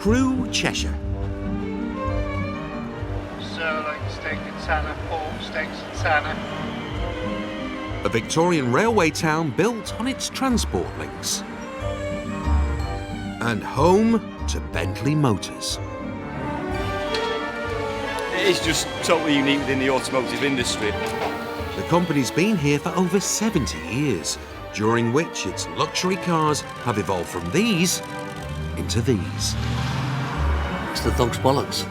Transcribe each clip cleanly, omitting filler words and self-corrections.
Crewe, Cheshire. Sirloin steak and tanner, pork steaks and tanner. A Victorian railway town built on its transport links. And home to Bentley Motors. It is just totally unique within the automotive industry. The company's been here for over 70 years, during which its luxury cars have evolved from these into these. It's the dog's bollocks.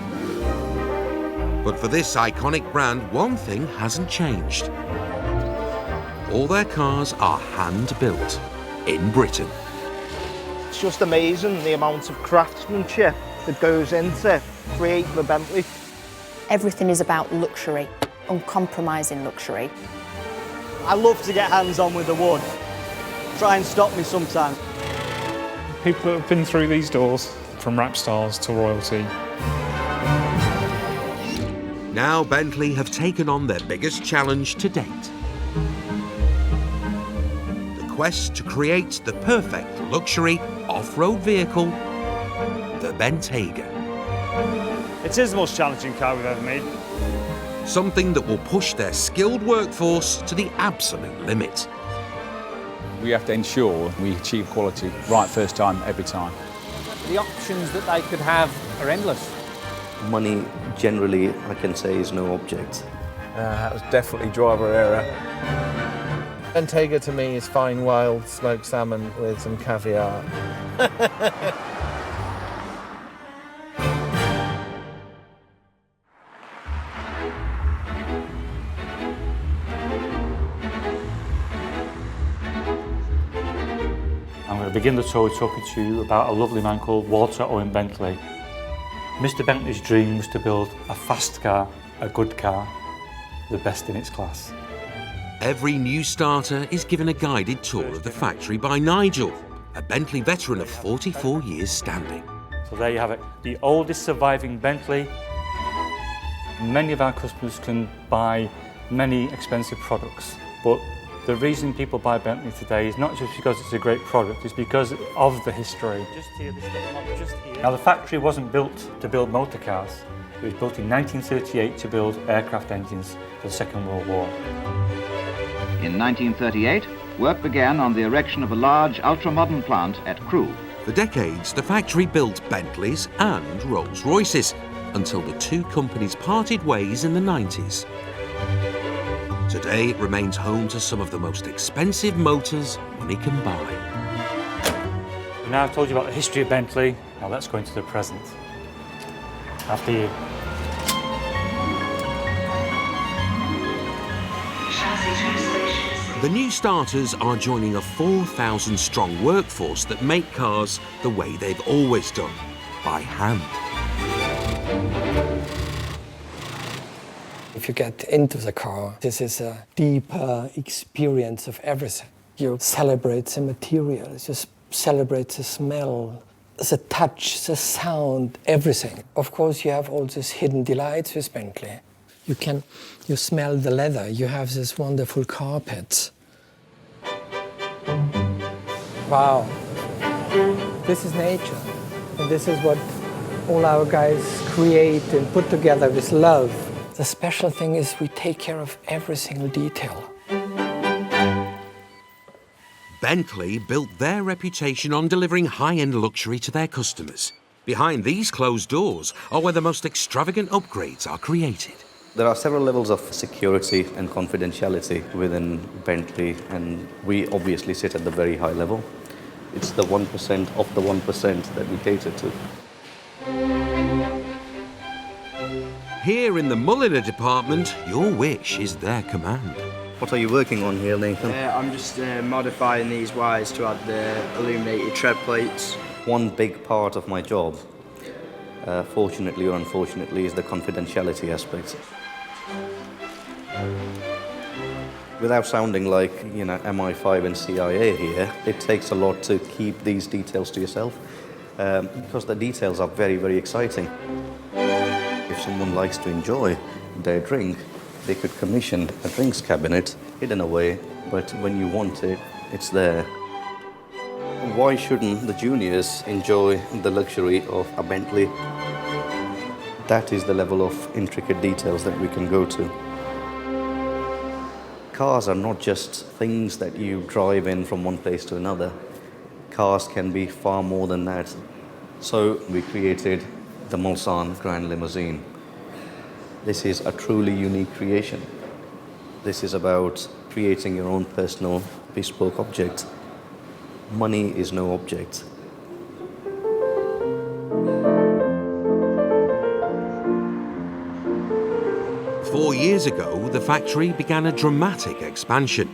But for this iconic brand, one thing hasn't changed. All their cars are hand-built in Britain. It's just amazing the amount of craftsmanship that goes into creating the Bentley. Everything is about luxury, uncompromising luxury. I love to get hands-on with the wood. Try and stop me sometimes. People that have been through these doors, from rap stars to royalty. Now Bentley have taken on their biggest challenge to date. The quest to create the perfect luxury off-road vehicle, the Bentayga. It is the most challenging car we've ever made. Something that will push their skilled workforce to the absolute limit. We have to ensure we achieve quality right first time, every time. The options that they could have are endless. Money, generally, I can say, is no object. That was definitely driver error. Bentayga to me is fine wild smoked salmon with some caviar. I'm going to begin the tour talking to you about a lovely man called Walter Owen Bentley. Mr. Bentley's dream was to build a fast car, a good car, the best in its class. Every new starter is given a guided tour of the factory by Nigel, a Bentley veteran of 44 years standing. So there you have it, the oldest surviving Bentley. Many of our customers can buy many expensive products, but the reason people buy Bentley today is not just because it's a great product, it's because of the history. Just here, this little model just here. Now the factory wasn't built to build motor cars. It was built in 1938 to build aircraft engines for the Second World War. In 1938, work began on the erection of a large ultra-modern plant at Crewe. For decades, the factory built Bentleys and Rolls-Royces until the two companies parted ways in the 90s. Today, it remains home to some of the most expensive motors money can buy. Now I've told you about the history of Bentley, now let's go into the present. After you. The new starters are joining a 4,000-strong workforce that make cars the way they've always done, by hand. If you get into the car, this is a deeper experience of everything. You celebrate the materials, you celebrate the smell, the touch, the sound, everything. Of course, you have all these hidden delights with Bentley. You smell the leather, you have this wonderful carpets. Wow, this is nature. And this is what all our guys create and put together with love. The special thing is we take care of every single detail. Bentley built their reputation on delivering high-end luxury to their customers. Behind these closed doors are where the most extravagant upgrades are created. There are several levels of security and confidentiality within Bentley, and we obviously sit at the very high level. It's the 1% of the 1% that we cater to. Here in the Mulliner department, your wish is their command. What are you working on here, Nathan? I'm just modifying these wires to add the illuminated tread plates. One big part of my job, fortunately or unfortunately, is the confidentiality aspect. Without sounding like, MI5 and CIA here, it takes a lot to keep these details to yourself, because the details are very, very exciting. If someone likes to enjoy their drink, they could commission a drinks cabinet hidden away, but when you want it, it's there. Why shouldn't the juniors enjoy the luxury of a Bentley? That is the level of intricate details that we can go to. Cars are not just things that you drive in from one place to another. Cars can be far more than that. So we created the Mulsanne Grand Limousine. This is a truly unique creation. This is about creating your own personal bespoke object. Money is no object. Four years ago, the factory began a dramatic expansion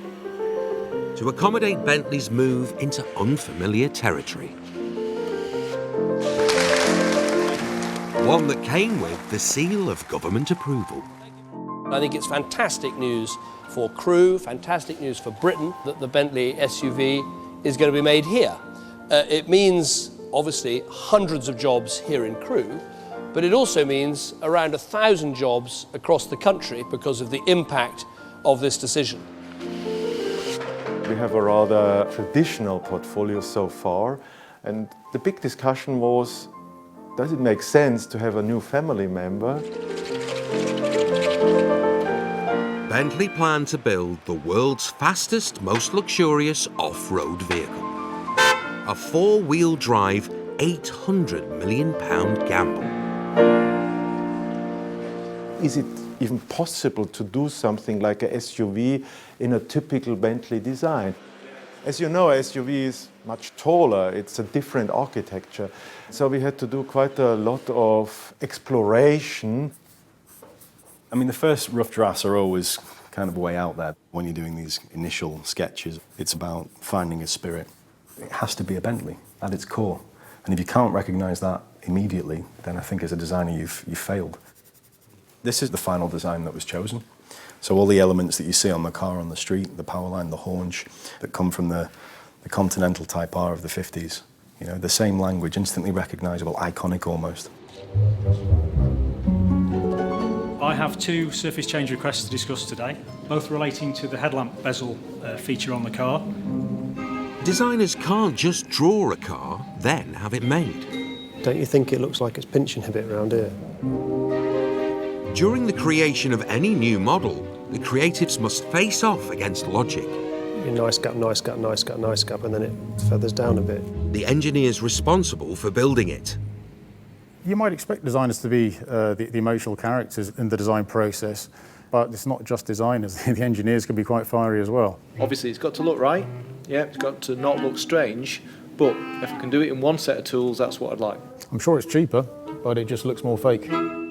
to accommodate Bentley's move into unfamiliar territory. One that came with the seal of government approval. I think it's fantastic news for Crewe, fantastic news for Britain that the Bentley SUV is going to be made here. It means, obviously, hundreds of jobs here in Crewe, but it also means around 1,000 jobs across the country because of the impact of this decision. We have a rather traditional portfolio so far, and the big discussion was, does it make sense to have a new family member? Bentley planned to build the world's fastest, most luxurious off-road vehicle. A four-wheel drive, £800 million gamble. Is it even possible to do something like a SUV in a typical Bentley design? As you know, SUV is much taller, it's a different architecture. So we had to do quite a lot of exploration. I mean, the first rough drafts are always kind of way out there. When you're doing these initial sketches, it's about finding a spirit. It has to be a Bentley at its core. And if you can't recognise that immediately, then I think as a designer you've failed. This is the final design that was chosen. So all the elements that you see on the car on the street, the power line, the haunch, that come from the Continental Type R of the 50s, you know, the same language, instantly recognisable, iconic almost. I have two surface change requests to discuss today, both relating to the headlamp bezel feature on the car. Designers can't just draw a car, then have it made. Don't you think it looks like it's pinching a bit around here? During the creation of any new model, the creatives must face off against logic. Nice gap, nice gap, nice gap, nice gap, and then it feathers down a bit. The engineers responsible for building it. You might expect designers to be the emotional characters in the design process, but it's not just designers. The engineers can be quite fiery as well. Obviously, it's got to look right. Yeah, it's got to not look strange, but if I can do it in one set of tools, that's what I'd like. I'm sure it's cheaper, but it just looks more fake.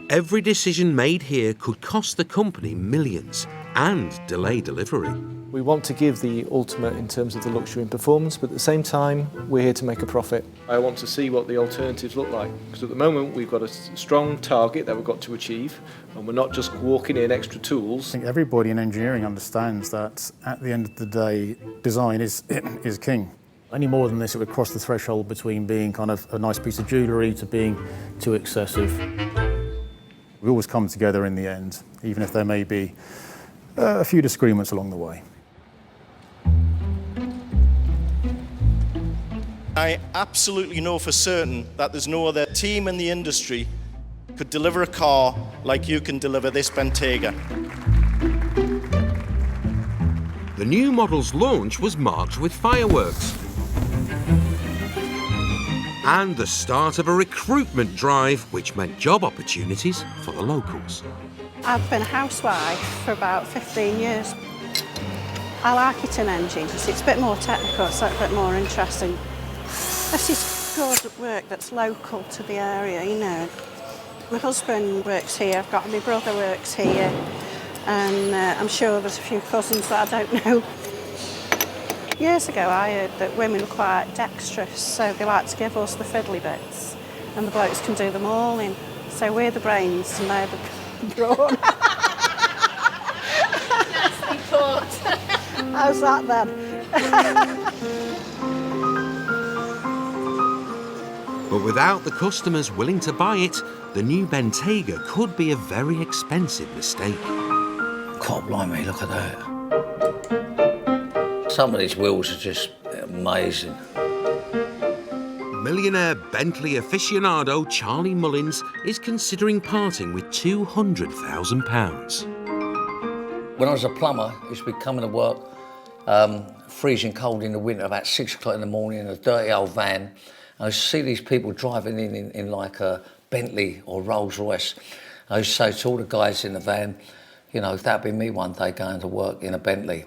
Every decision made here could cost the company millions and delay delivery. We want to give the ultimate in terms of the luxury and performance, but at the same time, we're here to make a profit. I want to see what the alternatives look like, because at the moment we've got a strong target that we've got to achieve, and we're not just walking in extra tools. I think everybody in engineering understands that at the end of the day, design is king. Any more than this, it would cross the threshold between being kind of a nice piece of jewellery to being too excessive. We always come together in the end, even if there may be a few disagreements along the way. I absolutely know for certain that there's no other team in the industry could deliver a car like you can deliver this Bentayga. The new model's launch was marked with fireworks and the start of a recruitment drive which meant job opportunities for the locals. I've been a housewife for about 15 years. I like it in engines. It's a bit more technical, it's a bit more interesting. This is good work that's local to the area, you know. My husband works here, I've got my brother works here, and I'm sure there's a few cousins that I don't know. Years ago I heard that women are quite dexterous, so they like to give us the fiddly bits, and the blokes can do them all in. So we're the brains and they're the brawn. Nicely put. How's that then? But without the customers willing to buy it, the new Bentayga could be a very expensive mistake. God blimey, look at that. Some of these wheels are just amazing. millionaire Bentley aficionado Charlie Mullins is considering parting with £200,000. When I was a plumber, I used to be coming to work freezing cold in the winter, about 6 o'clock in the morning in a dirty old van. I used to see these people driving in like a Bentley or Rolls Royce. I used to say to all the guys in the van, you know, that'd be me one day going to work in a Bentley.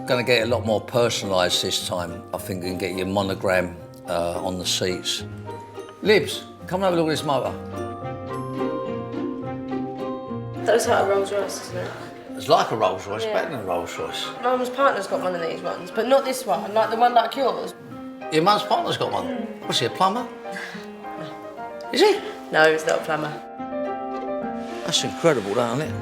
Going to get a lot more personalised this time. I think you can get your monogram on the seats. Libs, come and have a look at this motor. That looks like a Rolls Royce, isn't it? It's like a Rolls Royce, Yeah. better than a Rolls Royce. My mum's partner's got one of these ones, but not this one, like the one like yours. Your mum's partner's got one. What's he, a plumber? Is he? No, he's not a plumber. That's incredible, that, isn't it?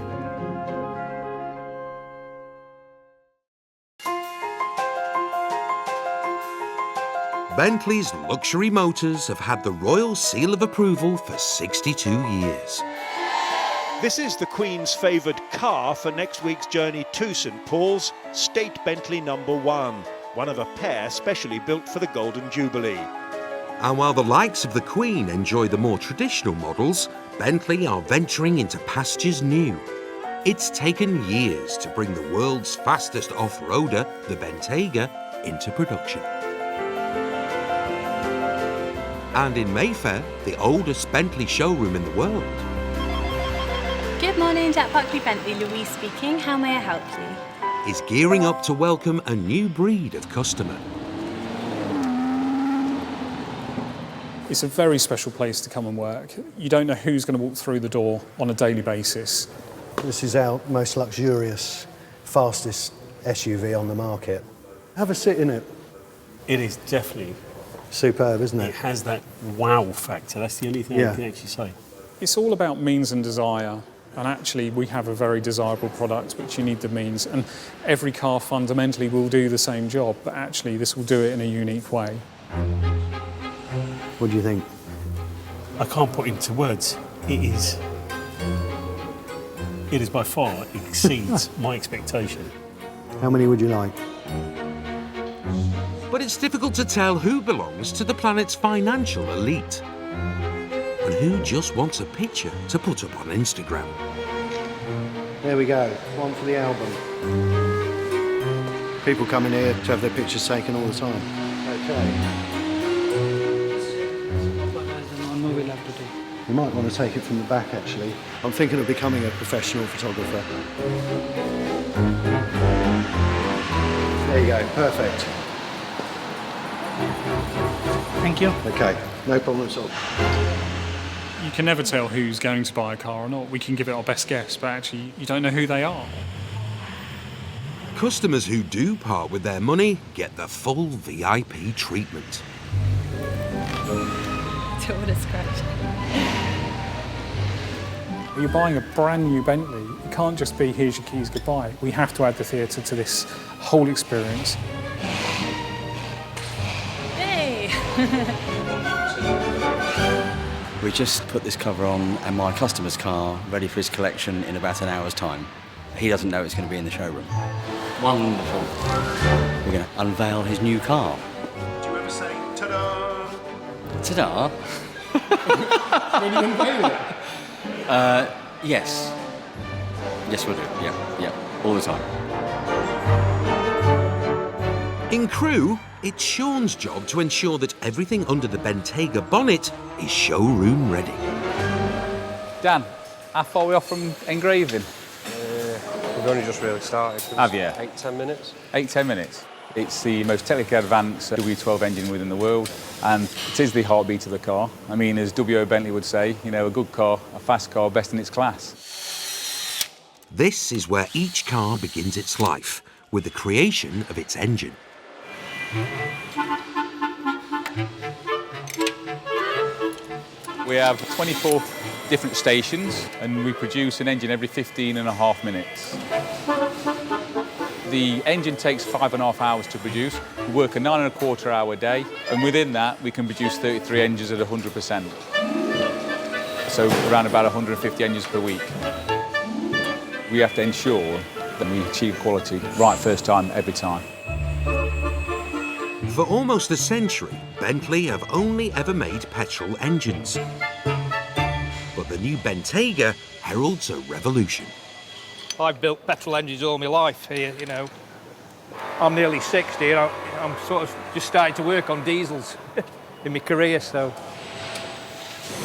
Bentley's luxury motors have had the royal seal of approval for 62 years. This is the Queen's favoured car for next week's journey to St Paul's, State Bentley No. 1, one of a pair specially built for the Golden Jubilee. And while the likes of the Queen enjoy the more traditional models, Bentley are venturing into pastures new. It's taken years to bring the world's fastest off-roader, the Bentayga, into production. And in Mayfair, the oldest Bentley showroom in the world, Good morning, Jack Buckley Bentley, Louise speaking. How may I help you? is gearing up to welcome a new breed of customer. It's a very special place to come and work. You don't know who's going to walk through the door on a daily basis. This is our most luxurious, fastest SUV on the market. Have a sit in it. It is definitely superb, isn't it? It has that wow factor. That's the only thing I can actually say. It's all about means and desire. And actually, we have a very desirable product, which you need the means. And every car fundamentally will do the same job, but actually this will do it in a unique way. What do you think? I can't put into words. It is by far exceeds my expectation. How many would you like? But it's difficult to tell who belongs to the planet's financial elite and who just wants a picture to put up on Instagram. There we go, one for the album. People come in here to have their pictures taken all the time. Okay. You might want to take it from the back, actually. I'm thinking of becoming a professional photographer. There you go, perfect. Thank you. Okay, no problem at all. You can never tell who's going to buy a car or not. We can give it our best guess, but actually you don't know who they are. Customers who do part with their money get the full VIP treatment. Don't want to scratch. You're buying a brand new Bentley. It can't just be, here's your keys, goodbye. We have to add the theatre to this whole experience. Hey! We just put this cover on and my customer's car, ready for his collection in about an hour's time. He doesn't know it's going to be in the showroom. Wonderful. We're going to unveil his new car. Do you ever say, ta-da? Ta-da? When you unveil it? Yes. Yes, we'll do. Yeah, all the time. In Crewe, it's Sean's job to ensure that everything under the Bentayga bonnet is showroom ready. Dan, how far are we off from engraving? We've only just really started. Have you? 8-10 minutes. 8-10 minutes. It's the most technically advanced W12 engine within the world, and it is the heartbeat of the car. I mean, as W.O. Bentley would say, you know, a good car, a fast car, best in its class. This is where each car begins its life, with the creation of its engine. We have 24 different stations, and we produce an engine every 15.5 minutes. The engine takes 5.5 hours to produce. We work a 9.25 hour day, and within that, we can produce 33 engines at 100%. So around about 150 engines per week. We have to ensure that we achieve quality right first time, every time. For almost a century, Bentley have only ever made petrol engines. But the new Bentayga heralds a revolution. I've built petrol engines all my life here, you know. I'm nearly 60 and I'm sort of just starting to work on diesels in my career, so.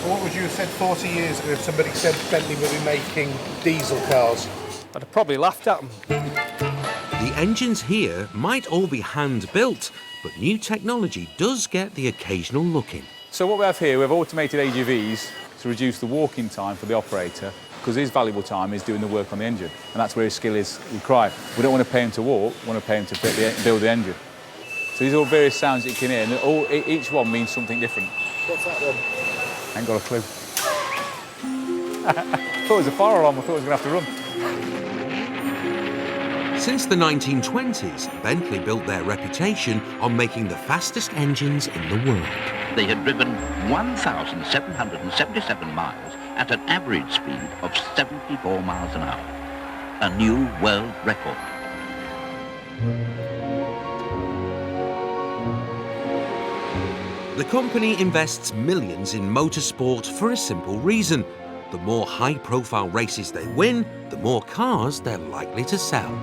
What would you have said 40 years ago if somebody said Bentley would be making diesel cars? I'd have probably laughed at them. The engines here might all be hand-built, but new technology does get the occasional look in. So what we have here, we have automated AGVs to reduce the walking time for the operator, because his valuable time is doing the work on the engine, and that's where his skill is required. We don't want to pay him to walk, we want to pay him to build the engine. So these are all various sounds that you can hear, and each one means something different. What's that one? I ain't got a clue. I thought it was a fire alarm, I thought I was going to have to run. Since the 1920s, Bentley built their reputation on making the fastest engines in the world. They had driven 1,777 miles at an average speed of 74 miles an hour. A new world record. The company invests millions in motorsport for a simple reason. The more high-profile races they win, the more cars they're likely to sell.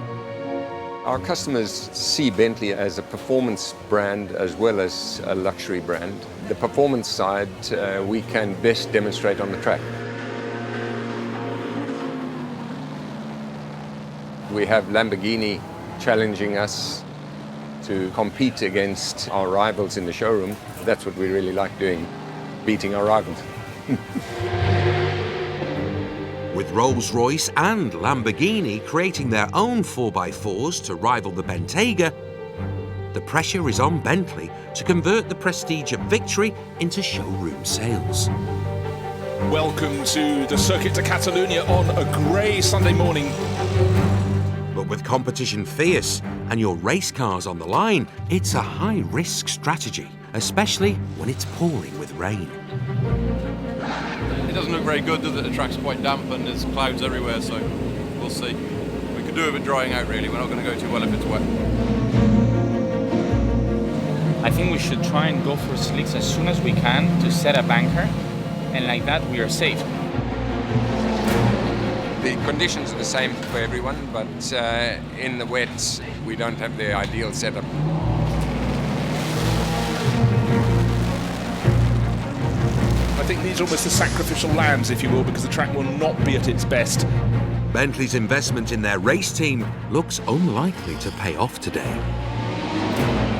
Our customers see Bentley as a performance brand as well as a luxury brand. The performance side we can best demonstrate on the track. We have Lamborghini challenging us to compete against our rivals in the showroom. That's what we really like doing, beating our rivals. With Rolls-Royce and Lamborghini creating their own 4x4s to rival the Bentayga, the pressure is on Bentley to convert the prestige of victory into showroom sales. Welcome to the Circuit de Catalunya on a grey Sunday morning. But with competition fierce and your race cars on the line, it's a high-risk strategy, especially when it's pouring with rain. It doesn't look very good, does it? The track's quite damp and there's clouds everywhere, so we'll see. We could do with it drying out, really. We're not going to go too well if it's wet. I think we should try and go for slicks as soon as we can to set a banker, and like that we are safe. The conditions are the same for everyone, but in the wet, we don't have the ideal setup. I think these are almost the sacrificial lambs, if you will, because the track will not be at its best. Bentley's investment in their race team looks unlikely to pay off today.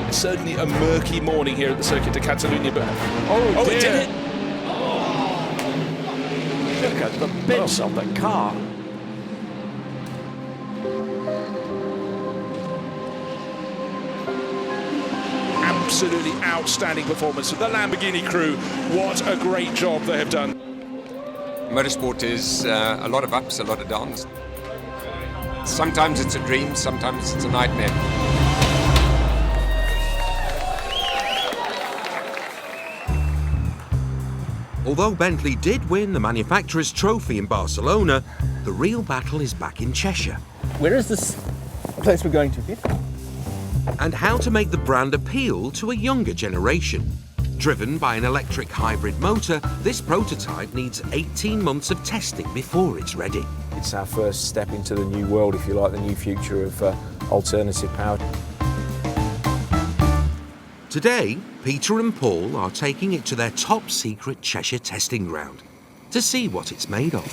It's certainly a murky morning here at the Circuit de Catalunya, but... Oh dear. It did it! Look at the bits of the car. Absolutely outstanding performance of the Lamborghini crew. What a great job they have done. Motorsport is a lot of ups, a lot of downs. Sometimes it's a dream, sometimes it's a nightmare. Although Bentley did win the manufacturer's trophy in Barcelona, the real battle is back in Cheshire. Where is this place we're going to here? And how to make the brand appeal to a younger generation. Driven by an electric hybrid motor, this prototype needs 18 months of testing before it's ready. It's our first step into the new world, if you like, the new future of alternative power. Today, Peter and Paul are taking it to their top-secret Cheshire testing ground to see what it's made of.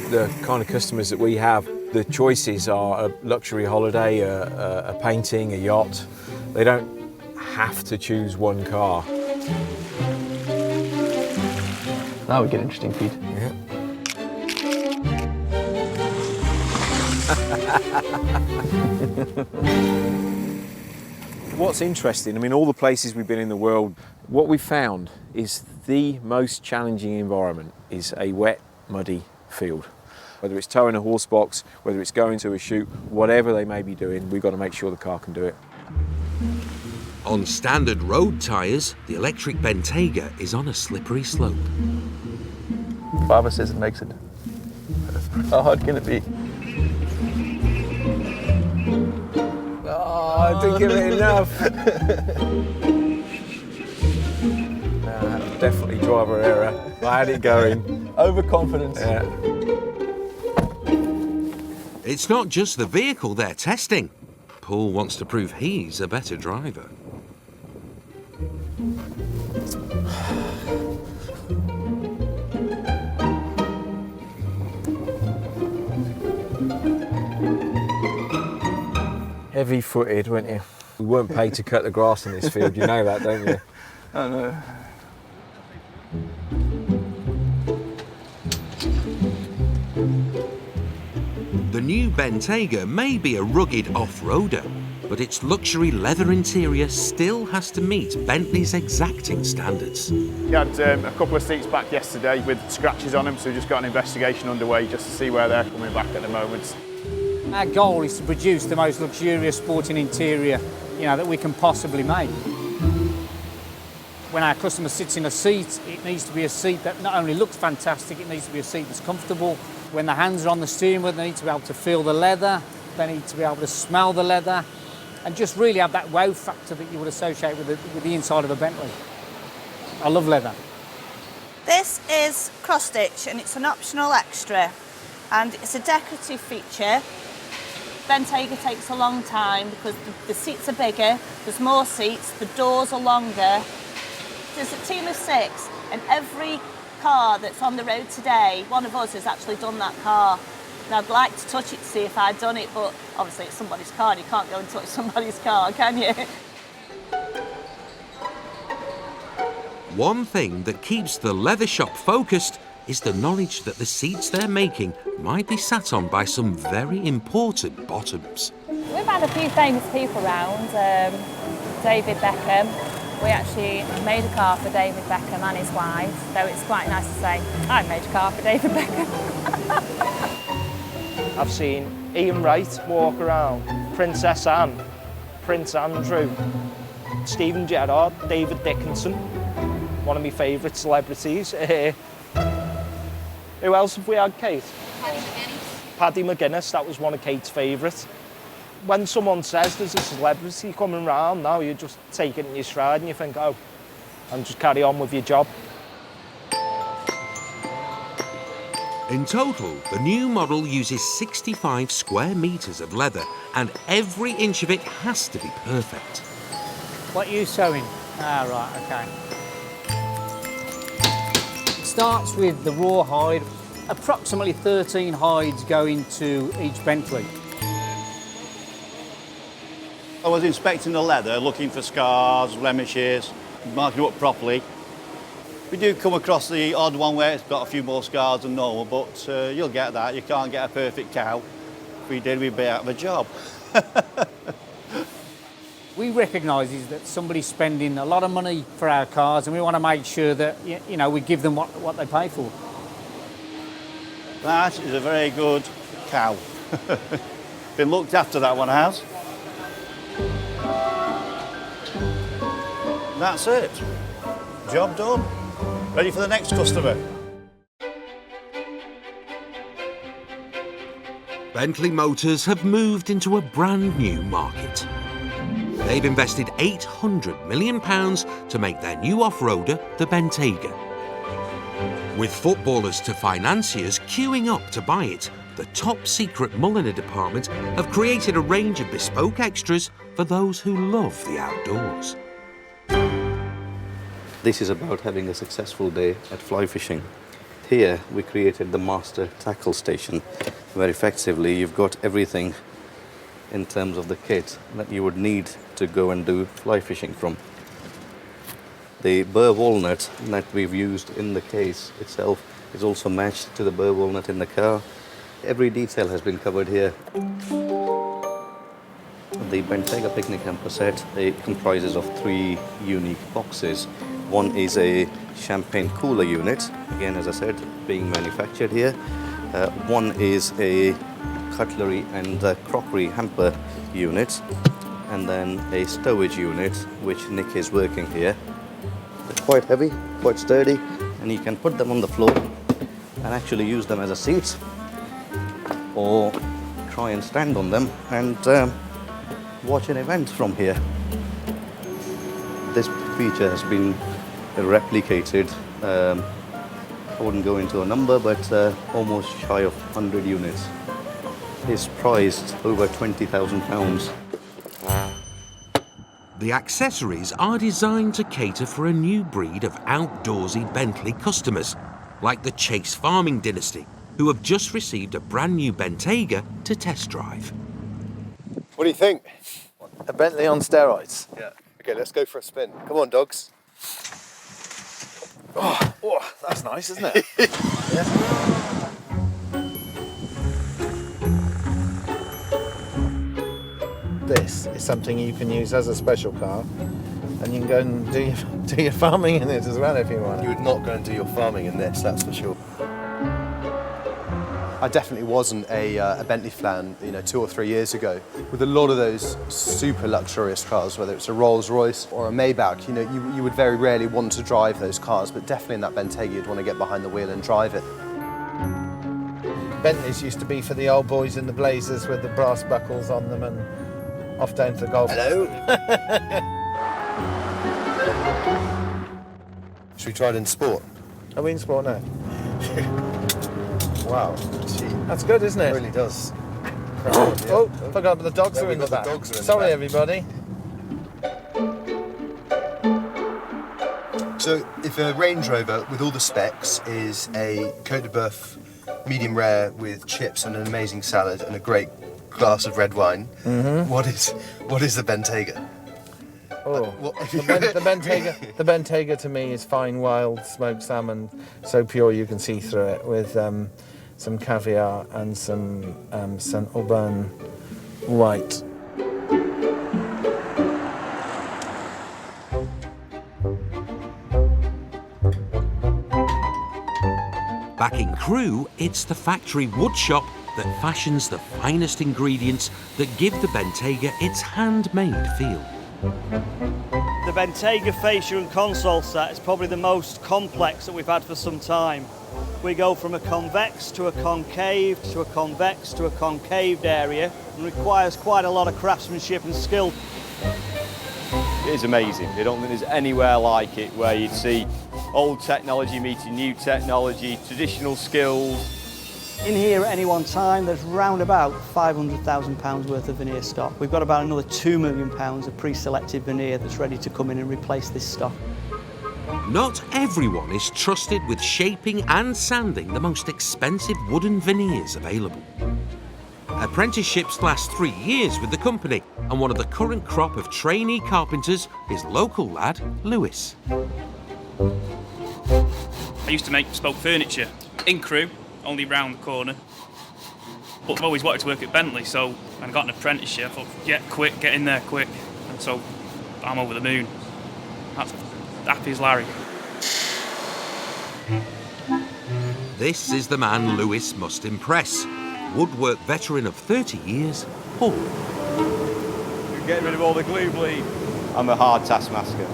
The kind of customers that we have, the choices are a luxury holiday, a painting, a yacht. They don't have to choose one car. That would get interesting, Pete. Yeah. What's interesting, I mean, all the places we've been in the world, what we've found is the most challenging environment is a wet, muddy field. Whether it's towing a horse box, whether it's going to a shoot, whatever they may be doing, we've got to make sure the car can do it. On standard road tyres, the electric Bentayga is on a slippery slope. Father says it makes it. How hard can it be? Oh. I didn't give it enough. Definitely driver error. I had it going. Overconfidence. Yeah. It's not just the vehicle they're testing. Paul wants to prove he's a better driver. Heavy-footed, weren't you? We weren't paid to cut the grass in this field, you know that, don't you? I know. The new Bentayga may be a rugged off-roader, but its luxury leather interior still has to meet Bentley's exacting standards. We had a couple of seats back yesterday with scratches on them, so we just got an investigation underway just to see where they're coming back at the moment. Our goal is to produce the most luxurious sporting interior, that we can possibly make. When our customer sits in a seat, it needs to be a seat that not only looks fantastic, it needs to be a seat that's comfortable. When the hands are on the steering wheel, they need to be able to feel the leather, they need to be able to smell the leather, and just really have that wow factor that you would associate with the inside of a Bentley. I love leather. This is cross-stitch and it's an optional extra, and it's a decorative feature. Bentayga takes a long time because the seats are bigger, there's more seats, the doors are longer. There's a team of 6, and every car that's on the road today, one of us has actually done that car. And I'd like to touch it to see if I'd done it, but obviously it's somebody's car and you can't go and touch somebody's car, can you? One thing that keeps the leather shop focused is the knowledge that the seats they're making might be sat on by some very important bottoms. We've had a few famous people round. David Beckham. We actually made a car for David Beckham and his wife, so it's quite nice to say, I made a car for David Beckham. I've seen Ian Wright walk around, Princess Anne, Prince Andrew, Stephen Gerrard, David Dickinson, one of my favourite celebrities. Who else have we had, Kate? Paddy McGuinness, that was one of Kate's favourites. When someone says there's a celebrity coming round now, you just take it in your stride and you think, oh, and just carry on with your job. In total, the new model uses 65 square metres of leather, and every inch of it has to be perfect. What are you sewing? Ah, right, okay. It starts with the raw hide. Approximately 13 hides go into each Bentley. I was inspecting the leather, looking for scars, blemishes, marking it up properly. We do come across the odd one where it's got a few more scars than normal, but you'll get that. You can't get a perfect cow. If we did, we'd be out of a job. We recognise that somebody's spending a lot of money for our cars, and we want to make sure that we give them what they pay for. That is a very good cow. Been looked after, that one has. That's it. Job done. Ready for the next customer. Bentley Motors have moved into a brand new market. They've invested £800 million to make their new off-roader, the Bentayga. With footballers to financiers queuing up to buy it, the top-secret Mulliner department have created a range of bespoke extras for those who love the outdoors. This is about having a successful day at fly fishing. Here we created the master tackle station, where effectively you've got everything in terms of the kit that you would need to go and do fly fishing from. The burr walnut that we've used in the case itself is also matched to the burr walnut in the car. Every detail has been covered here. The Bentayga picnic hamper set, it comprises of 3 unique boxes. One is a champagne cooler unit, again, as I said, being manufactured here. One is a cutlery and crockery hamper unit, and then a stowage unit, which Nick is working here. They're quite heavy, quite sturdy, and you can put them on the floor and actually use them as a seat, or try and stand on them and watch an event from here. This feature has been replicated. I wouldn't go into a number, but almost shy of 100 units. It's priced over £20,000. The accessories are designed to cater for a new breed of outdoorsy Bentley customers, like the Chase farming dynasty, who have just received a brand new Bentayga to test drive. What do you think? A Bentley on steroids? Yeah. Okay, let's go for a spin. Come on, dogs. Oh, that's nice, isn't it? Yeah. This is something you can use as a special car, and you can go and do your farming in it as well if you want. You would not go and do your farming in this, that's for sure. I definitely wasn't a Bentley fan, 2 or 3 years ago. With a lot of those super luxurious cars, whether it's a Rolls Royce or a Maybach, you would very rarely want to drive those cars, but definitely in that Bentayga you'd want to get behind the wheel and drive it. Bentleys used to be for the old boys in the blazers with the brass buckles on them and off down to the golf. Hello. Should we try it in sport? Are we in sport now? Wow, that's good, isn't it? It really does. Oh, forgot the dogs are in the back. Sorry, everybody. So, if a Range Rover with all the specs is a Côte de Boeuf medium rare with chips and an amazing salad and a great glass of red wine, what is the Bentayga? Oh, the Bentayga to me is fine wild smoked salmon, so pure you can see through it, with some caviar and some Saint Aubin white. Back in Crewe, it's the factory Woodshop that fashions the finest ingredients that give the Bentayga its handmade feel. The Bentayga fascia and console set is probably the most complex that we've had for some time. We go from a convex to a concave to a convex to a concaved area, and requires quite a lot of craftsmanship and skill. It is amazing. I don't think there's anywhere like it where you'd see old technology meeting new technology, traditional skills. In here at any one time, there's round about £500,000 worth of veneer stock. We've got about another £2 million of pre-selected veneer that's ready to come in and replace this stock. Not everyone is trusted with shaping and sanding the most expensive wooden veneers available. Apprenticeships last 3 years with the company, and one of the current crop of trainee carpenters is local lad Lewis. I used to make bespoke furniture in Crewe, only round the corner. But I've always wanted to work at Bentley, so when I got an apprenticeship, I thought, get in there quick. And so I'm over the moon. That's happy as Larry. This is the man Lewis must impress. Woodwork veteran of 30 years, Paul. You're getting rid of all the glue bleed. I'm a hard taskmaster.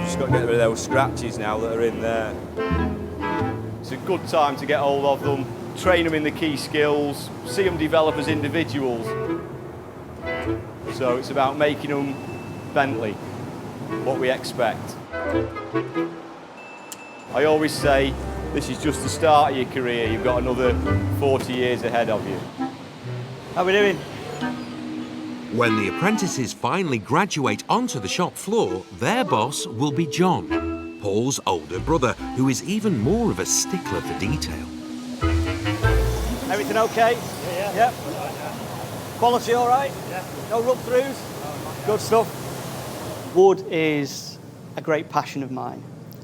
Just got to get rid of those scratches now that are in there. It's a good time to get hold of them, train them in the key skills, see them develop as individuals. So it's about making them Bentley, what we expect. I always say, this is just the start of your career. You've got another 40 years ahead of you. How we doing? When the apprentices finally graduate onto the shop floor, their boss will be John, Paul's older brother, who is even more of a stickler for detail. Everything okay? Yeah. Yep. Quality all right? Yeah. No rub-throughs? Good stuff. Wood is a great passion of mine.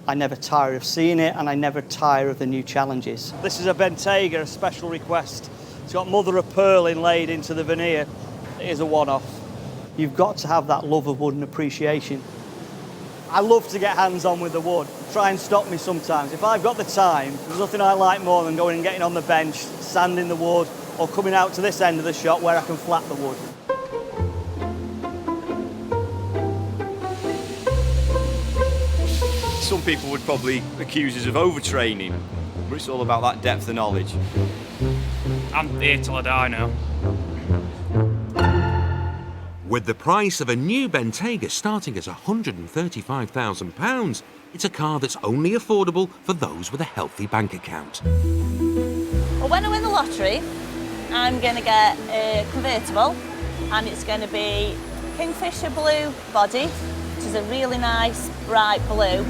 I never tire of seeing it, and I never tire of the new challenges. This is a Bentayga, a special request. It's got mother of pearl inlaid into the veneer. It is a one-off. You've got to have that love of wood and appreciation. I love to get hands-on with the wood. Try and stop me sometimes. If I've got the time, there's nothing I like more than going and getting on the bench, sanding the wood, or coming out to this end of the shop where I can flat the wood. Some people would probably accuse us of overtraining, but it's all about that depth of knowledge. I'm here till I die now. With the price of a new Bentayga starting at £135,000, it's a car that's only affordable for those with a healthy bank account. Well, when I win the lottery, I'm going to get a convertible, and it's going to be Kingfisher blue body, which is a really nice, bright blue.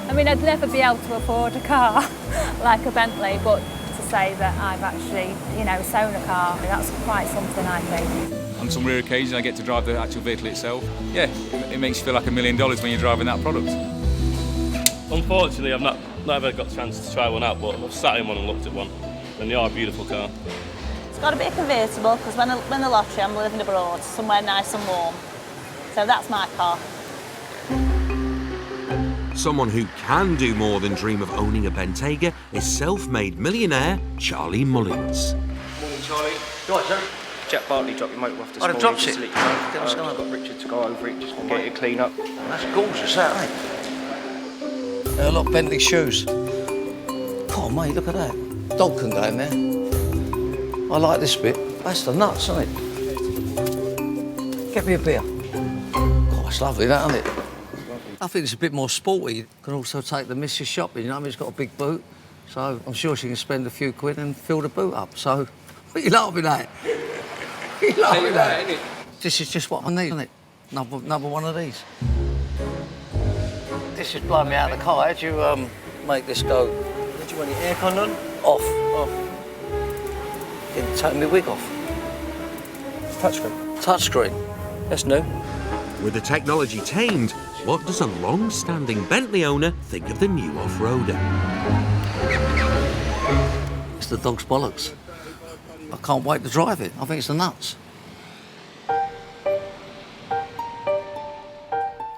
I mean, I'd never be able to afford a car like a Bentley, but to say that I've actually, you know, sewn a car, that's quite something, I think. On some rare occasions, I get to drive the actual vehicle itself. Yeah, it makes you feel like $1 million when you're driving that product. Unfortunately, I've not ever got a chance to try one out, but I've sat in one and looked at one, and they are a beautiful car. It's got to be a convertible, because when I win the lottery, I'm living abroad, somewhere nice and warm. So that's my car. Someone who can do more than dream of owning a Bentayga is self-made millionaire Charlie Mullins. Morning, Charlie. Right, sir. Jack Bartley dropped your motor off this morning. I've dropped it. I've got Richard to go over it, just get it clean up. That's gorgeous, that, ain't it? Look, Bentley shoes. Oh, mate, look at that. Dog can go in there. I like this bit. That's the nuts, isn't it? Get me a beer. Oh, it's lovely, that, isn't it? I think it's a bit more sporty. You can also take the missus shopping, you know what I mean? It's got a big boot, so I'm sure she can spend a few quid and fill the boot up. So, what are you laughing at? You laughing at? This is just what I need, isn't it? Another one of these. This is blowing me out of the car. How do you make this go? Do you want your aircon on? Off. Didn't take my wig off. Touchscreen. Touchscreen. That's new. With the technology tamed, what does a long-standing Bentley owner think of the new off-roader? It's the dog's bollocks. I can't wait to drive it. I think it's the nuts.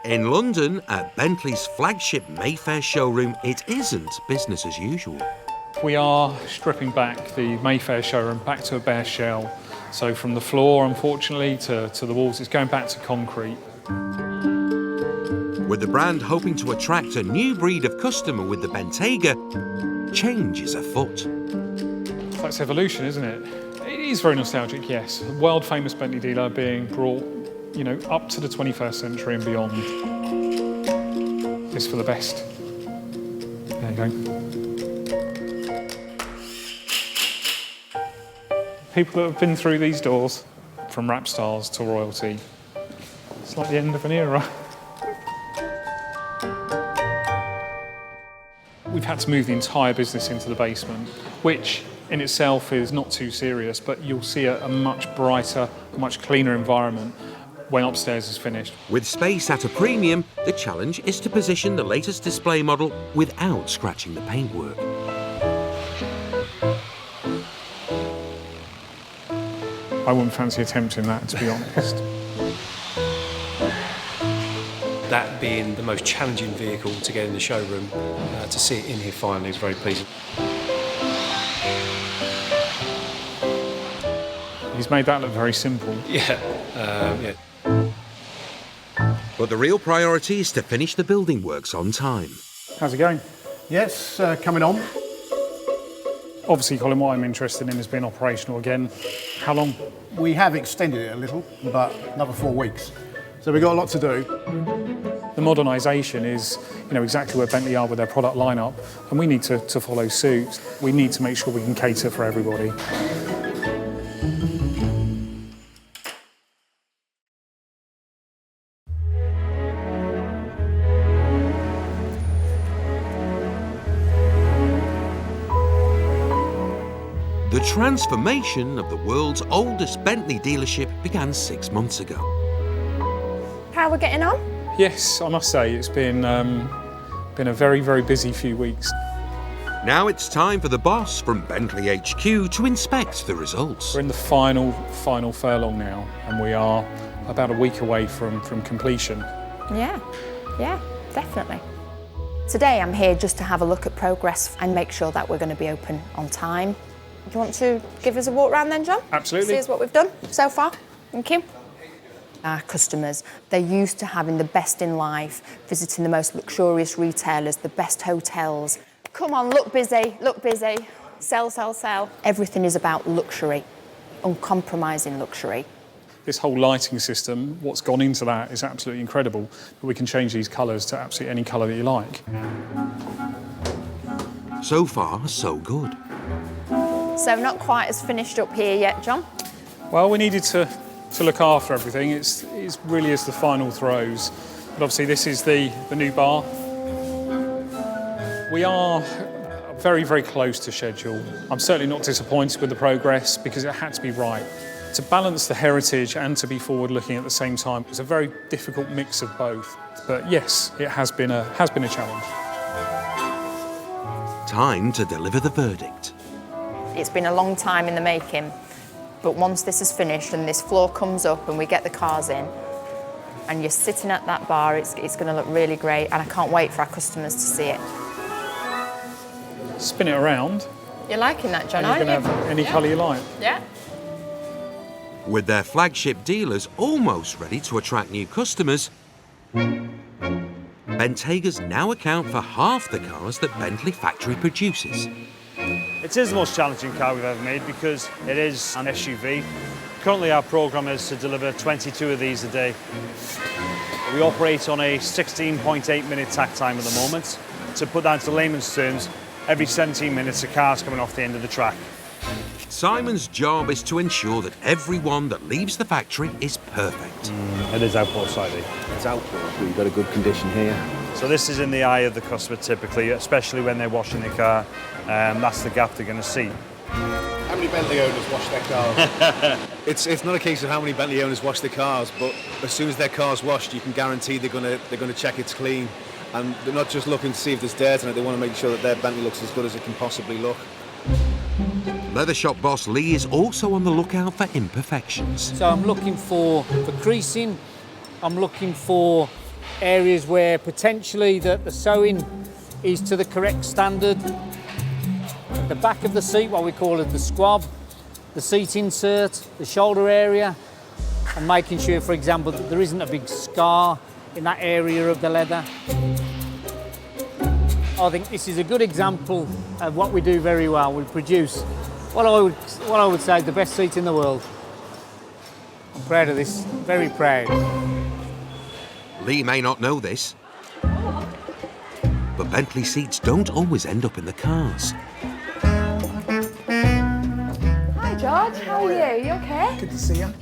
In London, at Bentley's flagship Mayfair showroom, it isn't business as usual. We are stripping back the Mayfair showroom back to a bare shell. So from the floor, unfortunately, to the walls, it's going back to concrete. With the brand hoping to attract a new breed of customer with the Bentayga, change is afoot. That's evolution, isn't it? It is very nostalgic, yes. A world-famous Bentley dealer being brought, you know, up to the 21st century and beyond. It's for the best. There you go. People that have been through these doors, from rap stars to royalty, it's like the end of an era. We've had to move the entire business into the basement, which in itself is not too serious, but you'll see a much brighter, much cleaner environment when upstairs is finished. With space at a premium, the challenge is to position the latest display model without scratching the paintwork. I wouldn't fancy attempting that, to be honest. That being the most challenging vehicle to get in the showroom, to see it in here finally is very pleasing. He's made that look very simple. Yeah. But the real priority is to finish the building works on time. How's it going? Yes, coming on. Obviously, Colin, what I'm interested in is being operational again. How long? We have extended it a little, but another 4 weeks. So we've got a lot to do. The modernisation is, you know, exactly where Bentley are with their product lineup, and we need to follow suit. We need to make sure we can cater for everybody. The transformation of the world's oldest Bentley dealership began 6 months ago. How are we getting on? Yes, I must say it's been a very, very busy few weeks. Now it's time for the boss from Bentley HQ to inspect the results. We're in the final furlong now, and we are about a week away from completion. Yeah, definitely. Today I'm here just to have a look at progress and make sure that we're going to be open on time. Do you want to give us a walk round then, John? Absolutely. See us what we've done so far. Thank you. Our customers, they're used to having the best in life, visiting the most luxurious retailers, the best hotels. Come on, look busy, sell, sell, sell. Everything is about luxury, uncompromising luxury. This whole lighting system, what's gone into that is absolutely incredible. But we can change these colours to absolutely any colour that you like. So far, so good. So not quite as finished up here yet, John? Well, we needed to look after everything. It really is the final throes. But obviously this is the new bar. We are very, very close to schedule. I'm certainly not disappointed with the progress because it had to be right. To balance the heritage and to be forward-looking at the same time was a very difficult mix of both. But yes, it has been a challenge. Time to deliver the verdict. It's been a long time in the making, but once this is finished and this floor comes up and we get the cars in, and you're sitting at that bar, it's going to look really great, and I can't wait for our customers to see it. Spin it around. You're liking that, John, and aren't you you? can have any colour you like. Yeah. With their flagship dealers almost ready to attract new customers, Bentaygas now account for half the cars that Bentley factory produces. It is the most challenging car we've ever made because it is an SUV. Currently our programme is to deliver 22 of these a day. We operate on a 16.8 minute takt time at the moment. To put that into layman's terms, every 17 minutes a car's coming off the end of the track. Simon's job is to ensure that everyone that leaves the factory is perfect. It is outboard siding. It's outboard, but you've got a good condition here. So this is in the eye of the customer typically, especially when they're washing their car. That's the gap they're going to see. How many Bentley owners wash their cars? It's not a case of how many Bentley owners wash their cars, but as soon as their car's washed, you can guarantee they're going to check it's clean. And they're not just looking to see if there's dirt in it, they want to make sure that their Bentley looks as good as it can possibly look. Leather shop boss Lee is also on the lookout for imperfections. So I'm looking for creasing, I'm looking for areas where potentially the sewing is to the correct standard. At the back of the seat, what we call it the squab, the seat insert, the shoulder area, and making sure, for example, that there isn't a big scar in that area of the leather. I think this is a good example of what we do very well. We produce what I would say is the best seat in the world. I'm proud of this, very proud. Lee may not know this, but Bentley seats don't always end up in the cars. Hi George, how are you? You okay? Good to see you.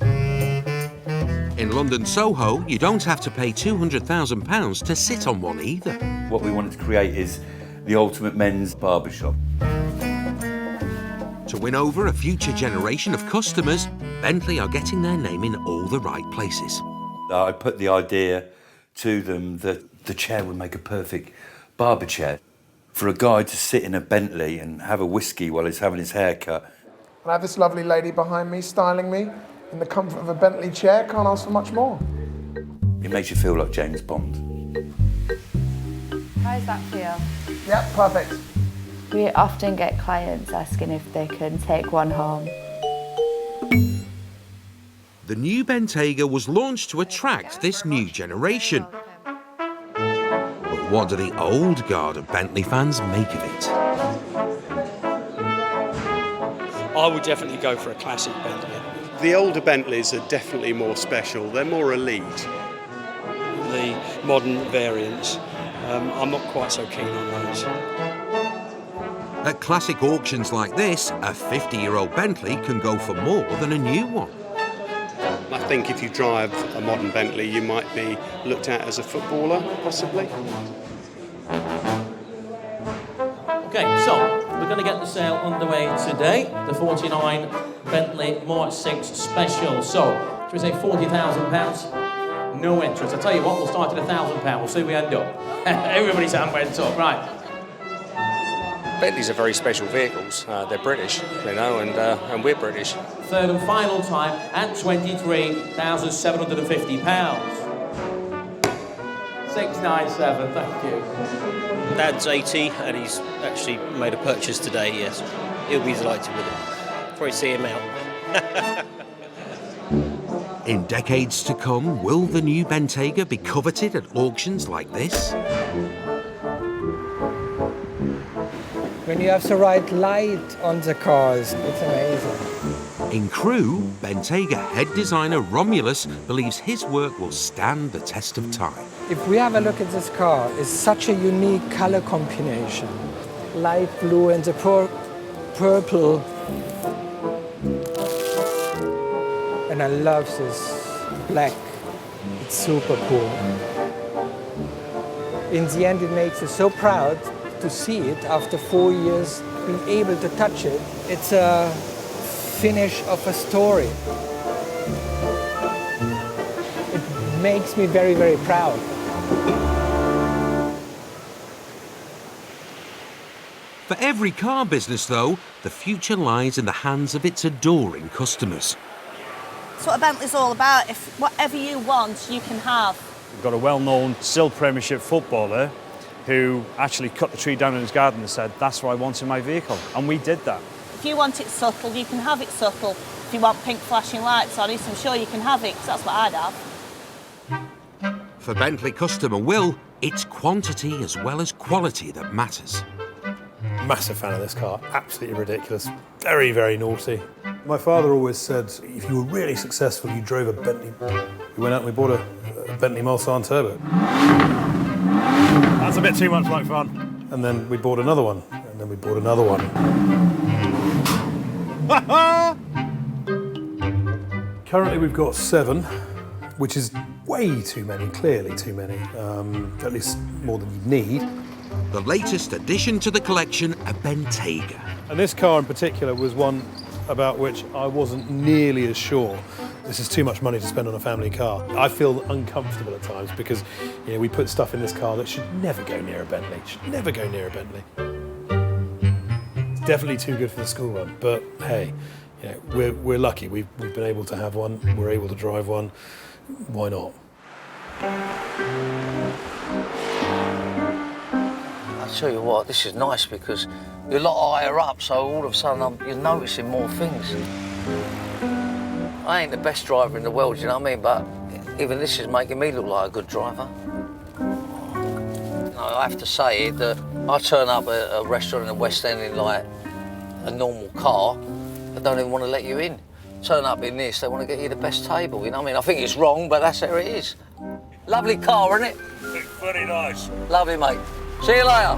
In London Soho, you don't have to pay £200,000 to sit on one either. What we wanted to create is the ultimate men's barbershop. To win over a future generation of customers, Bentley are getting their name in all the right places. I put the idea to them that the chair would make a perfect barber chair. For a guy to sit in a Bentley and have a whiskey while he's having his hair cut. I have this lovely lady behind me styling me in the comfort of a Bentley chair. Can't ask for much more. It makes you feel like James Bond. How does that feel? Yeah, perfect. We often get clients asking if they can take one home. The new Bentayga was launched to attract this new generation. But what do the old guard of Bentley fans make of it? I would definitely go for a classic Bentley. The older Bentleys are definitely more special. They're more elite. The modern variants, I'm not quite so keen on those. At classic auctions like this, a 50-year-old Bentley can go for more than a new one. I think if you drive a modern Bentley, you might be looked at as a footballer, possibly. Okay, so we're going to get the sale underway today. The 49 Bentley March 6 Special. So, should we say £40,000? No interest. I tell you what, we'll start at £1,000. We'll see where we end up. Everybody's hand went up. Right. Bentleys are very special vehicles. They're British, you know, and we're British. Third and final time at £23,750. 697, thank you. Dad's 80 and he's actually made a purchase today, yes. He'll be delighted with it. Probably see him out. In decades to come, will the new Bentayga be coveted at auctions like this? When you have the right light on the cars, it's amazing. In Crewe, Bentayga head designer Romulus believes his work will stand the test of time. If we have a look at this car, it's such a unique color combination. Light blue and the purple. And I love this black. It's super cool. In the end, it makes us so proud to see it after 4 years, being able to touch it. It's a finish of a story. It makes me very, very proud. For every car business, though, the future lies in the hands of its adoring customers. That's what a Bentley's all about. If whatever you want, you can have. We've got a well-known still Premiership footballer who actually cut the tree down in his garden and said, that's what I want in my vehicle. And we did that. If you want it subtle, you can have it subtle. If you want pink flashing lights on it, I'm sure you can have it, because that's what I'd have. For Bentley customer Will, it's quantity as well as quality that matters. Massive fan of this car, absolutely ridiculous, very, very naughty. My father always said, if you were really successful, you drove a Bentley. We went out and we bought a Bentley Motors Turbo. That's a bit too much like fun. And then we bought another one, and then we bought another one. Currently we've got 7, which is way too many, clearly too many, at least more than you need. The latest addition to the collection, a Bentayga. And this car in particular was one about which I wasn't nearly as sure. This is too much money to spend on a family car. I feel uncomfortable at times because, you know, we put stuff in this car that should never go near a Bentley. Should never go near a Bentley. It's definitely too good for the school run, but hey, you know, we're lucky. We've been able to have one. We're able to drive one. Why not? I tell you what, this is nice because you're a lot higher up, so all of a sudden you're noticing more things. I ain't the best driver in the world, you know what I mean? But even this is making me look like a good driver. I have to say that I turn up at a restaurant in the West End in like a normal car, they don't even want to let you in. Turn up in this, they want to get you the best table, you know what I mean? I think it's wrong, but that's how it is. Lovely car, isn't it? It's very nice. Lovely, mate. See you later.